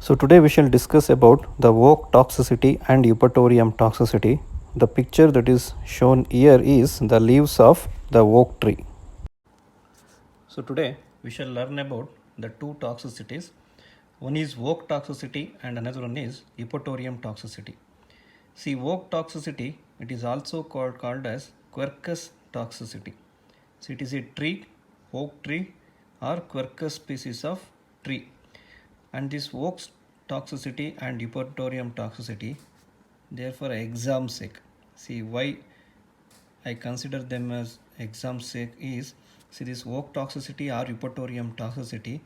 So today we shall discuss about the oak toxicity and eupatorium toxicity. The picture that is shown here is the leaves of the oak tree. So today we shall learn about the two toxicities. One is oak toxicity and another one is eupatorium toxicity. See, oak toxicity, it is also called as Quercus toxicity. So it is a tree, oak tree or Quercus species of tree. And this oak toxicity and eupatorium toxicity, therefore exam sake. See why I consider them as exam sake is, see, this oak toxicity or eupatorium toxicity,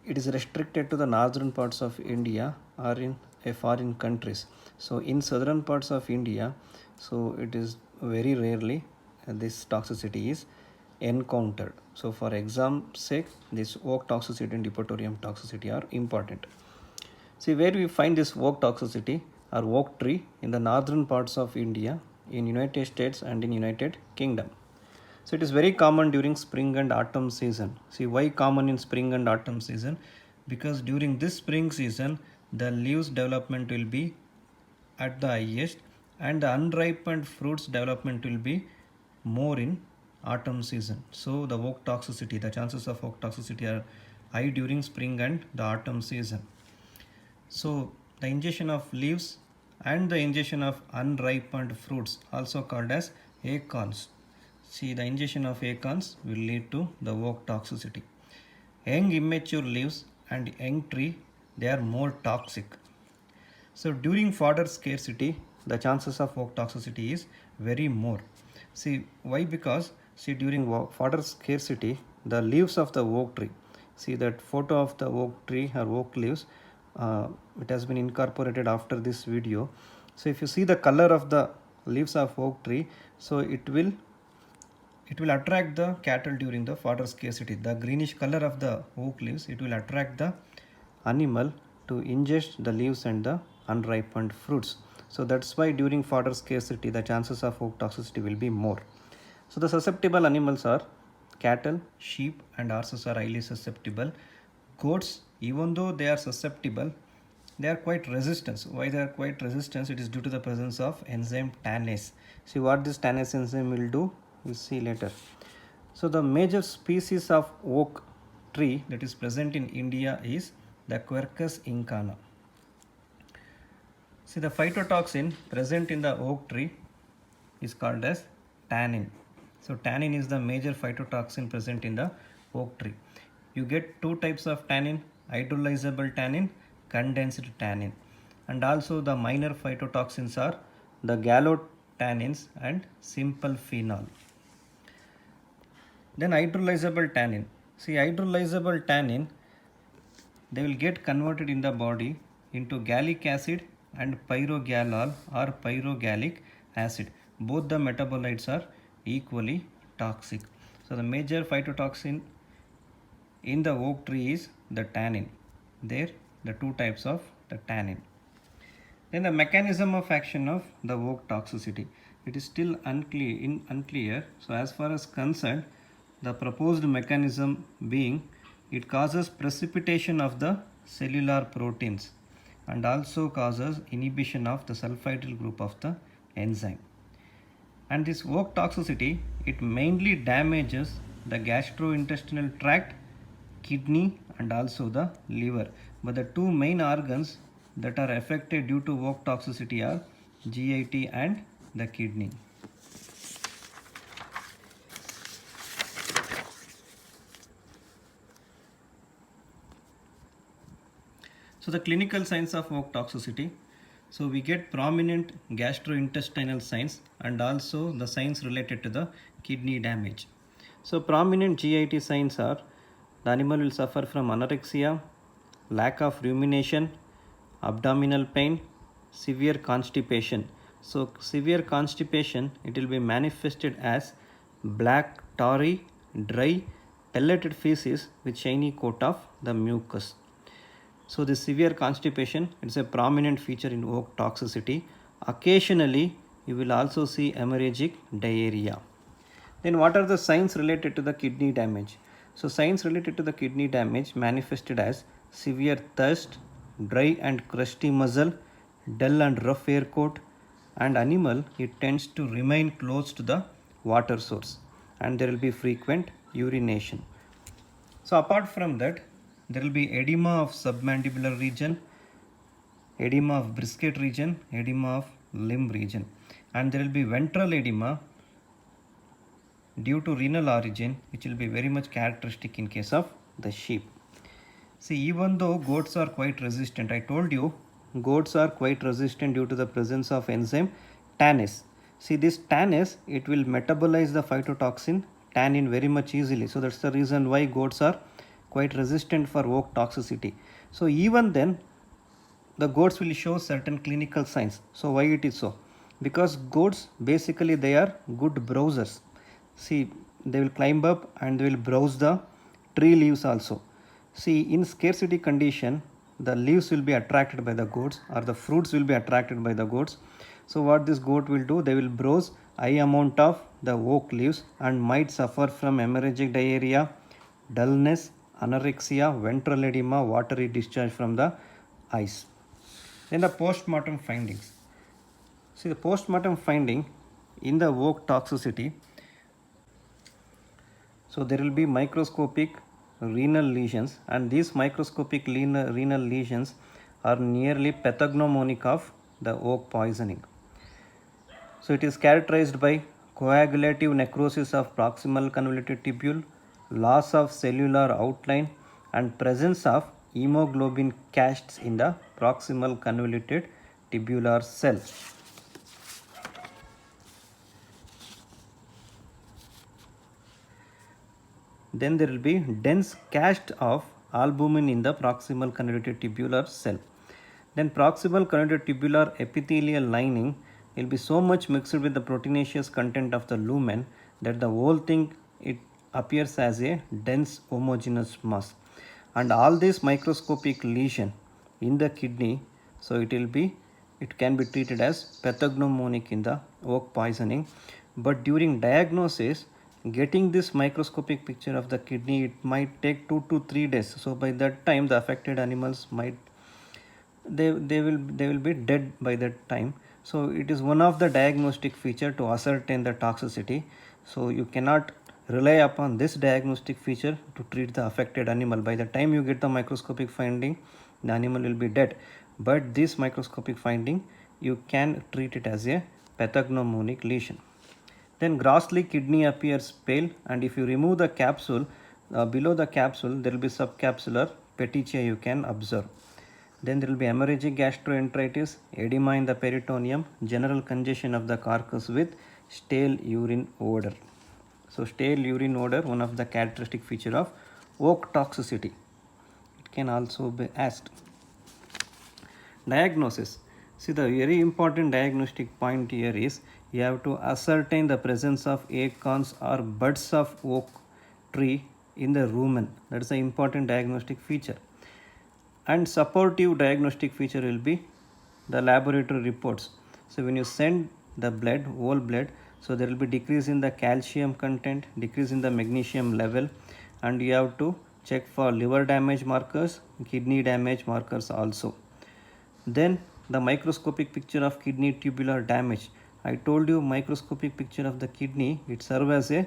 it is restricted to the northern parts of India or in a foreign countries. So in southern parts of India, so it is very rarely this toxicity is encountered. So for exam sake, this oak toxicity and eupatorium toxicity are important. See, where we find this oak toxicity or oak tree in the northern parts of India, in United States and in United Kingdom. So it is very common during spring and autumn season. See, why common in spring and autumn season? Because during this spring season, the leaves development will be at the highest and the unripened fruits development will be more in autumn season. So the oak toxicity, the chances of oak toxicity are high during spring and the autumn season. So the ingestion of leaves and the ingestion of unripened fruits, also called as acorns. See, the ingestion of acorns will lead to the oak toxicity. Young immature leaves and young tree, they are more toxic. So during fodder scarcity, the chances of oak toxicity is very more. See why? Because see, during fodder scarcity, the leaves of the oak tree. See that photo of the oak tree or oak leaves. It has been incorporated after this video. So if you see the color of the leaves of oak tree, so it will attract the cattle during the fodder scarcity. The greenish color of the oak leaves, it will attract the animal to ingest the leaves and the unripened fruits. So that's why during fodder scarcity, the chances of oak toxicity will be more. So the susceptible animals are cattle, sheep and horses are highly susceptible. Goats, even though they are susceptible, they are quite resistant. Why they are quite resistant? It is due to the presence of enzyme tannase. See what this tannase enzyme will do, we'll see later. So the major species of oak tree that is present in India is the Quercus incana. See, the phytotoxin present in the oak tree is called as tannin. So tannin is the major phytotoxin present in the oak tree. You get two types of tannin, hydrolyzable tannin, condensed tannin. And also the minor phytotoxins are the gallotannins and simple phenol. Then hydrolyzable tannin. See, hydrolyzable tannin, they will get converted in the body into gallic acid and pyrogallol or pyrogallic acid. Both the metabolites are equally toxic. So the major phytotoxin in the oak tree is the tannin. There the two types of the tannin. Then the mechanism of action of the oak toxicity, it is still unclear. So as far as concerned, the proposed mechanism being, it causes precipitation of the cellular proteins and also causes inhibition of the sulfidyl group of the enzyme. And this oak toxicity, it mainly damages the gastrointestinal tract, kidney and also the liver. But the two main organs that are affected due to oak toxicity are GIT and the kidney. So the clinical signs of oak toxicity. So we get prominent gastrointestinal signs and also the signs related to the kidney damage. So prominent GIT signs are the animal will suffer from anorexia, lack of rumination, abdominal pain, severe constipation. So severe constipation, it will be manifested as black, tarry, dry, pelleted feces with shiny coat of the mucus. So this severe constipation, it's a prominent feature in oak toxicity. Occasionally, you will also see hemorrhagic diarrhea. Then what are the signs related to the kidney damage? So signs related to the kidney damage manifested as severe thirst, dry and crusty muzzle, dull and rough air coat, and animal it tends to remain close to the water source, and there will be frequent urination. So apart from that, there will be edema of submandibular region, edema of brisket region, edema of limb region, and there will be ventral edema due to renal origin, which will be very much characteristic in case of the sheep. See, even though goats are quite resistant, I told you goats are quite resistant due to the presence of enzyme tannase. See, this tannase, it will metabolize the phytotoxin tannin very much easily. So that's the reason why goats are quite resistant for oak toxicity. So even then, the goats will show certain clinical signs. So why it is so? Because goats basically they are good browsers. See, they will climb up and they will browse the tree leaves also. See, in scarcity condition, the leaves will be attracted by the goats or the fruits will be attracted by the goats. So what this goat will do, they will browse high amount of the oak leaves and might suffer from hemorrhagic diarrhea, dullness, anorexia, ventral edema, watery discharge from the eyes. Then the post-mortem findings. See, the post-mortem finding in the oak toxicity, so there will be microscopic renal lesions, and these microscopic renal lesions are nearly pathognomonic of the oak poisoning. So it is characterized by coagulative necrosis of proximal convoluted tubule, loss of cellular outline, and presence of hemoglobin casts in the proximal convoluted tubular cell. Then there will be dense cast of albumin in the proximal convoluted tubular cell. Then proximal convoluted tubular epithelial lining will be so much mixed with the proteinaceous content of the lumen that the whole thing it appears as a dense homogeneous mass. And all this microscopic lesion in the kidney, so it can be treated as pathognomonic in the oak poisoning. But during diagnosis, getting this microscopic picture of the kidney, it might take 2 to 3 days. So by that time the affected animals might they will be dead by that time. So it is one of the diagnostic feature to ascertain the toxicity. So you cannot rely upon this diagnostic feature to treat the affected animal. By the time you get the microscopic finding, the animal will be dead. But this microscopic finding, you can treat it as a pathognomonic lesion. Then grossly kidney appears pale, and if you remove the capsule, below the capsule there will be subcapsular petechia you can observe. Then there will be hemorrhagic gastroenteritis, edema in the peritoneum, general congestion of the carcass with stale urine odor. So stale urine odor, one of the characteristic feature of oak toxicity. It can also be asked. Diagnosis. See, the very important diagnostic point here is you have to ascertain the presence of acorns or buds of oak tree in the rumen. That is the important diagnostic feature. And supportive diagnostic feature will be the laboratory reports. So when you send the blood, whole blood, so there will be decrease in the calcium content, decrease in the magnesium level, and you have to check for liver damage markers, kidney damage markers also. Then the microscopic picture of kidney tubular damage. I told you microscopic picture of the kidney, it serves as a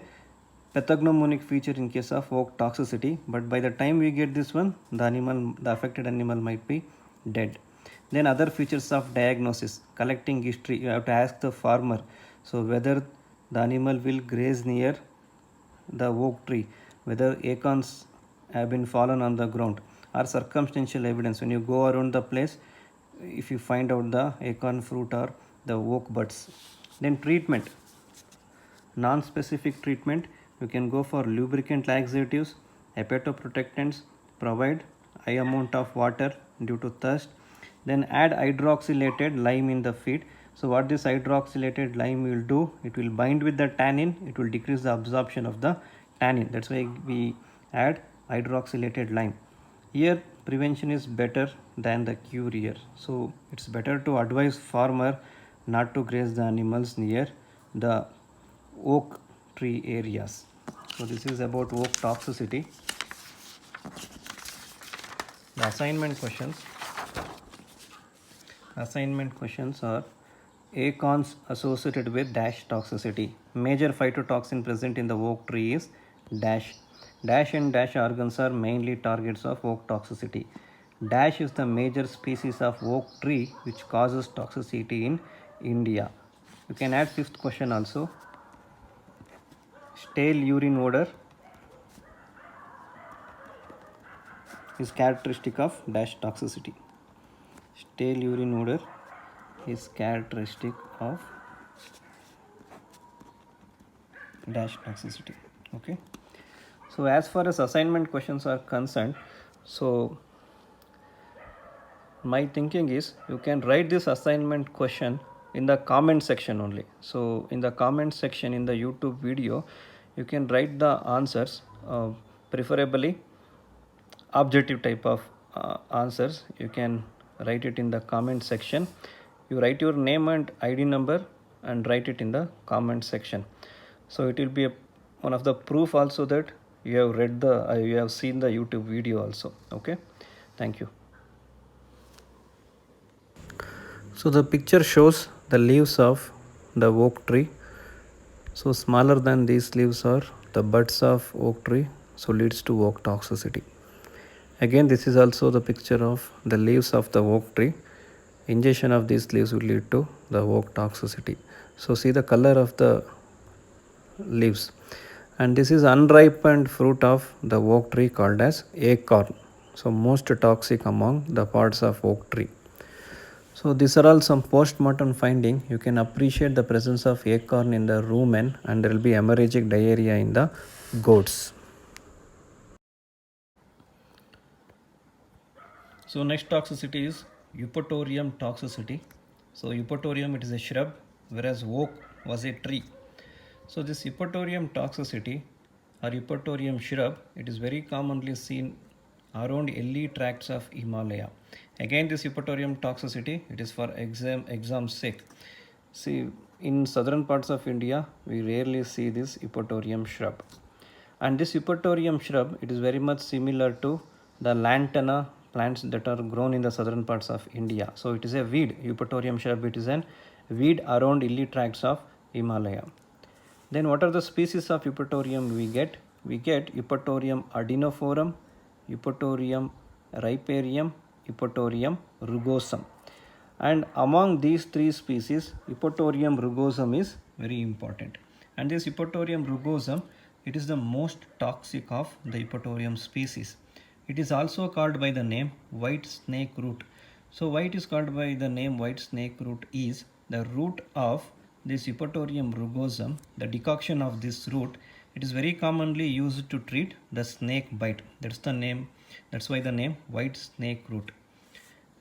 pathognomonic feature in case of oak toxicity, but by the time we get this one, the affected animal might be dead. Then other features of diagnosis, collecting history, you have to ask the farmer, so whether the animal will graze near the oak tree, whether acorns have been fallen on the ground, or circumstantial evidence. When you go around the place, if you find out the acorn fruit or the oak buds. Then treatment, non-specific treatment, you can go for lubricant laxatives, hepatoprotectants, provide high amount of water due to thirst, then add hydroxylated lime in the feed. So what this hydroxylated lime will do, it will bind with the tannin, it will decrease the absorption of the tannin. That's why we add hydroxylated lime. Here prevention is better than the cure here. So it's better to advise farmer not to graze the animals near the oak tree areas. So this is about oak toxicity. The assignment questions. Assignment questions are acorns associated with dash toxicity. Major phytotoxin present in the oak tree is dash. Dash and dash organs are mainly targets of oak toxicity. Dash is the major species of oak tree which causes toxicity in India. You can add fifth question also. Stale urine odor is characteristic of dash toxicity. Stale urine odor is characteristic of dash toxicity. Okay, so as far as assignment questions are concerned, so my thinking is you can write this assignment question in the comment section only. So in the comment section in the YouTube video you can write the answers, preferably objective type of answers. You can write it in the comment section. You write your name and ID number and write it in the comment section. So it will be one of the proof also that you have read the you have seen the YouTube video also. Okay, thank you. So the picture shows the leaves of the oak tree. So smaller than these leaves are the buds of oak tree, so leads to oak toxicity. Again, this is also the picture of the leaves of the oak tree. Ingestion of these leaves will lead to the oak toxicity. So see the color of the leaves. And this is unripened fruit of the oak tree called as acorn. So most toxic among the parts of oak tree. So these are all some post-mortem finding. You can appreciate the presence of acorn in the rumen and there will be hemorrhagic diarrhea in the goats. So next toxicity is Eupatorium toxicity. So Eupatorium, it is a shrub, whereas oak was a tree. So this Eupatorium toxicity or Eupatorium shrub, it is very commonly seen around hilly tracts of Himalaya. Again, this Eupatorium toxicity, it is for exam sake. See, in southern parts of India, we rarely see this Eupatorium shrub. And this Eupatorium shrub, it is very much similar to the lantana plants that are grown in the southern parts of India. So it is a weed. Eupatorium shrub, it is an weed around hilly tracts of Himalaya. Then what are the species of Eupatorium we get? We get Eupatorium adenoforum, Eupatorium riparium, Eupatorium rugosum. And among these three species, Eupatorium rugosum is very important. And this Eupatorium rugosum, it is the most toxic of the Eupatorium species. It is also called by the name white snake root. So why it is called by the name white snake root is the root of this Eupatorium rugosum, the decoction of this root, it is very commonly used to treat the snake bite. That's the name, that's why the name white snake root.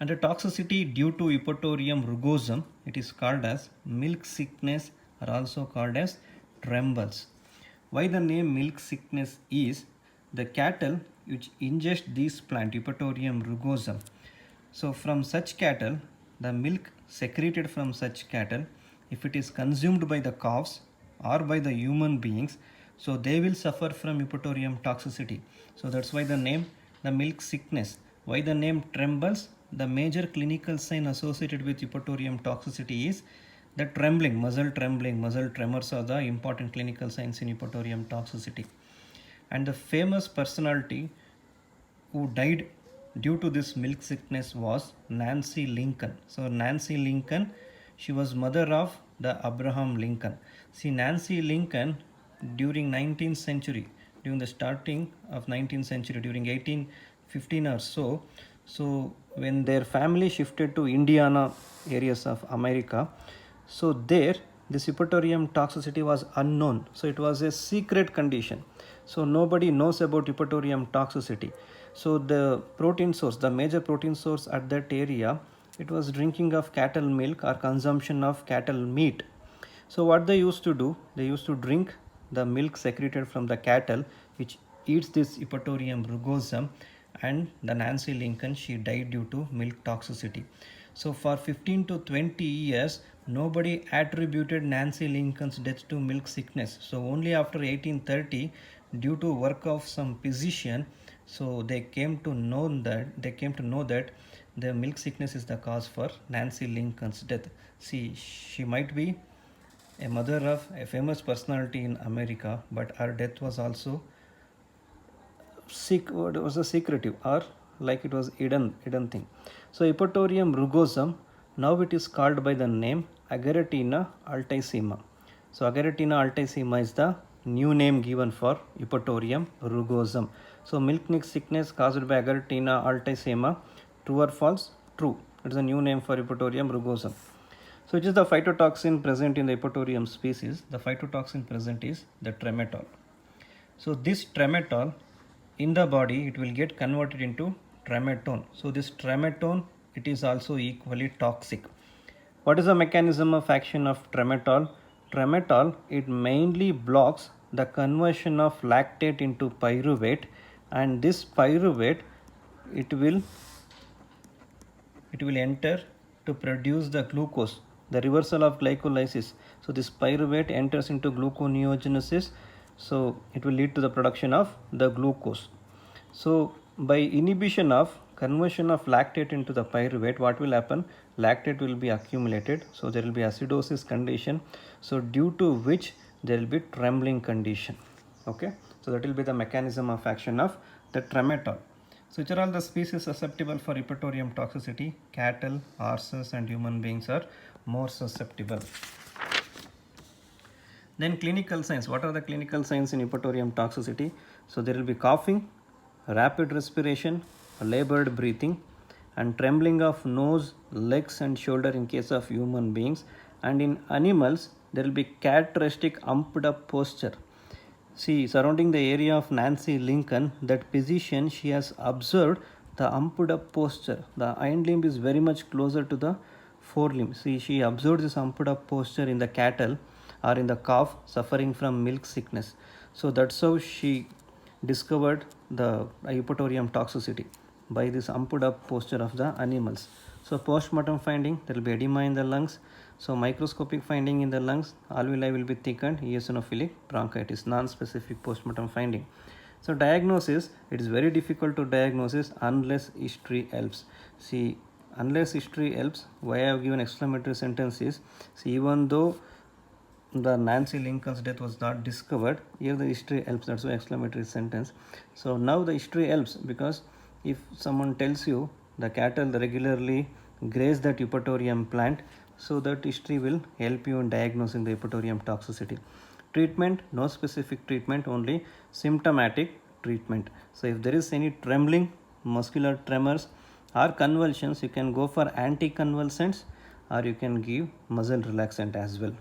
And the toxicity due to Eupatorium rugosum, it is called as milk sickness or also called as trembles. Why the name milk sickness is the cattle which ingest this plant Eupatorium rugosum. So from such cattle, the milk secreted from such cattle, if it is consumed by the cows or by the human beings, so they will suffer from Eupatorium toxicity. So that's why the name the milk sickness. Why the name trembles? The major clinical sign associated with Eupatorium toxicity is the trembling, muscle tremors are the important clinical signs in Eupatorium toxicity. And the famous personality who died due to this milk sickness was Nancy Lincoln. So Nancy Lincoln, she was mother of the Abraham Lincoln. See, Nancy Lincoln during 19th century, during the starting of 19th century, during 1815 or so, so when their family shifted to Indiana areas of America, so there this Eupatorium toxicity was unknown. So it was a secret condition. So nobody knows about Eupatorium toxicity. So the protein source, the major protein source at that area, it was drinking of cattle milk or consumption of cattle meat. So what they used to do, they used to drink the milk secreted from the cattle which eats this Eupatorium rugosum, and the Nancy Lincoln, she died due to milk toxicity. So for 15 to 20 years, nobody attributed Nancy Lincoln's death to milk sickness. So only after 1830, due to work of some physician, so they came to know that the milk sickness is the cause for Nancy Lincoln's death. See, she might be a mother of a famous personality in America, but her death was also secretive, or like it was hidden thing. So Eupatoria rugosum, now it is called by the name Ageratina altissima. So Ageratina altissima is the new name given for Eupatoria rugosum. So milk sickness caused by Ageratina altissima, true or false? True. It is a new name for Eupatoria rugosum. So which is the phytotoxin present in the Eupatoria species? The phytotoxin present is the tremetol. So this tremetol in the body, it will get converted into tremetone. So this tremetone, it is also equally toxic. What is the mechanism of action of tremetol? Tremetol, it mainly blocks the conversion of lactate into pyruvate, and this pyruvate, it will enter to produce the glucose, the reversal of glycolysis. So this pyruvate enters into gluconeogenesis, so it will lead to the production of the glucose. So by inhibition of conversion of lactate into the pyruvate, what will happen? Lactate will be accumulated, so there will be acidosis condition, so due to which there will be trembling condition. Okay, so that will be the mechanism of action of the tremetol. So which are all the species susceptible for Eupatoria toxicity? Cattle, horses and human beings are more susceptible. Then clinical signs. What are the clinical signs in Eupatoria toxicity? So there will be coughing, rapid respiration, labored breathing, and trembling of nose, legs and shoulder in case of human beings, and in animals there will be characteristic humped up posture. See, surrounding the area of Nancy Lincoln, that position she has observed the humped up posture. The hind limb is very much closer to the forelimb. See, she observed this humped up posture in the cattle or in the calf suffering from milk sickness. So that's how she discovered the Eupatoria toxicity, by this humped up posture of the animals. So post-mortem finding, there will be edema in the lungs. So microscopic finding in the lungs, alveoli will be thickened, eosinophilic bronchitis, non-specific post-mortem finding. So diagnosis, it is very difficult to diagnose unless history helps. See, unless history helps, why I have given exclamatory sentence is, see, even though the Nancy Lincoln's death was not discovered, here the history helps, that's why exclamatory sentence. So now the history helps, because if someone tells you the cattle regularly graze that Eupatorium plant, so that history will help you in diagnosing the Eupatorium toxicity. Treatment, no specific treatment, only symptomatic treatment. So if there is any trembling, muscular tremors or convulsions, you can go for anticonvulsants or you can give muscle relaxant as well.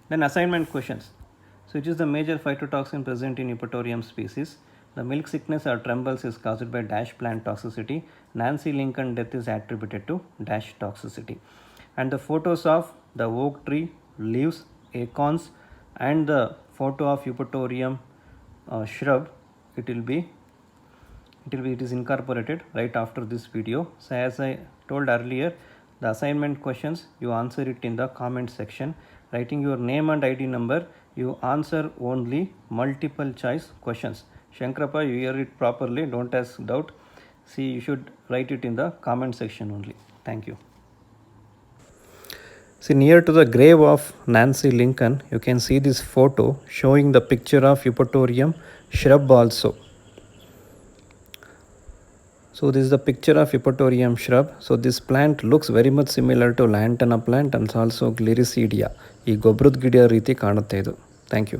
Then assignment questions. So which is the major phytotoxin present in Eupatorium species? The milk sickness or trembles is caused by dash plant toxicity. Nancy Lincoln death is attributed to dash toxicity. And the photos of the oak tree, leaves, acorns and the photo of Eupatorium shrub, it is incorporated right after this video. So as I told earlier, the assignment questions, you answer it in the comment section. Writing your name and ID number, you answer only multiple choice questions. Shankrappa, you hear it properly, don't ask doubt. See, you should write it in the comment section only. Thank you. See, near to the grave of Nancy Lincoln, you can see this photo showing the picture of Eupatorium shrub also. So this is the picture of Eupatorium shrub. So this plant looks very much similar to lantana plant and also Gliricidia. ಈ ಗೊಬ್ಬರದ ಗಿಡ ರೀತಿ ಕಾಣುತ್ತೆ ಇದು. Thank you.